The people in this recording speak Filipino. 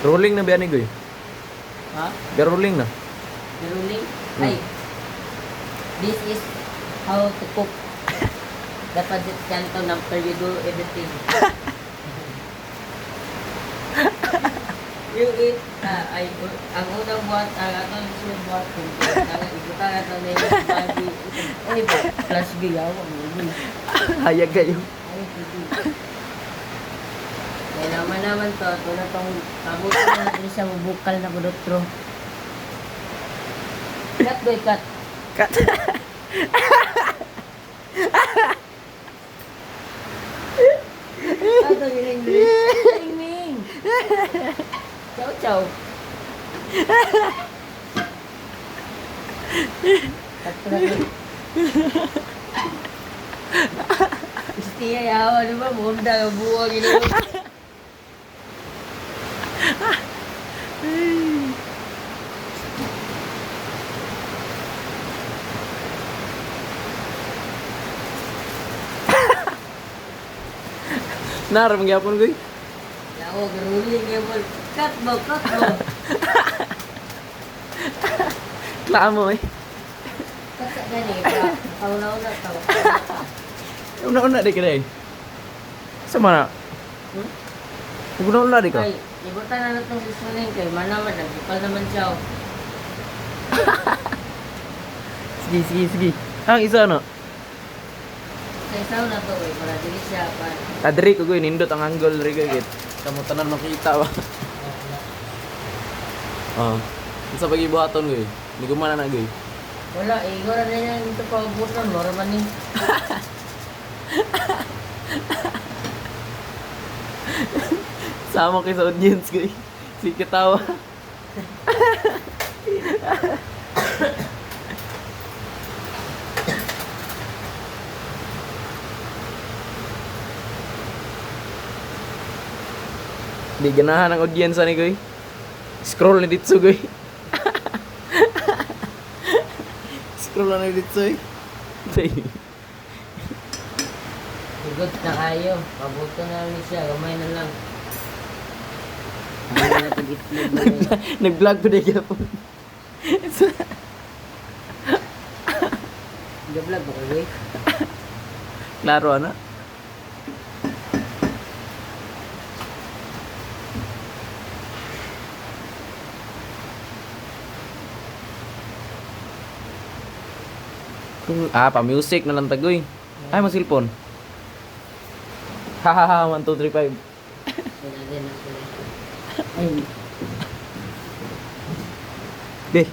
Rolling na ba ni Goy? Ha? Rolling na. Rolling? Ay. This is how to cook. Dapat ganito after you do everything. You eat, ang unang buhat, ang atong sunod buhat, ang ibutan natin na yung body, ay ba, plus biyaw, ang ulo. Hayag kayo. Ay, hindi. Kaya naman to, ito na itong kabutan na natin siya bubukal na budotro. Cut boy, cut. Cut. Ito yung English. Timing. Chow, chow. Cut ko na ito. Istiya yawa, di ba? Munda, buwag ino. Naram gyapon Goy. Yawa, garuling ya mo. Cut mo, cut mo. Klamo eh. Cut sa gani, kauna-una tao. Una-una di ka dahil. Sama na. Una-una di ka. Ay, ibutan na natin sa sunin kay manaman, nagbukal naman siya. Sige. Ang isa no. Sa isaw na to, para dili siya pa. Adri ko Goy nindot ang angle ri gid. Kamu tanan makita ba. Oh. Unsa pagi buhaton Goy? Ni gumana na Goy. Wala, igora na yan ito pa ubutan, mora man ni. Sama kay sa audience Goy. Si kitawa. Di ganahan ang audience ni Goy. Scroll na dito Goy. Scroll na dito eh. Igot na kayo, pabuto na lang siya, gamay na lang. Hindi na ito itlog na yun. Nag-vlog pa din po. Nag-vlog ba kayo? Klaro ano? Pa-music na lang tagoy. Ay, mo cellphone. Hahaha, 1, 2, 3, 5. Wala din ako. Ay, Deh.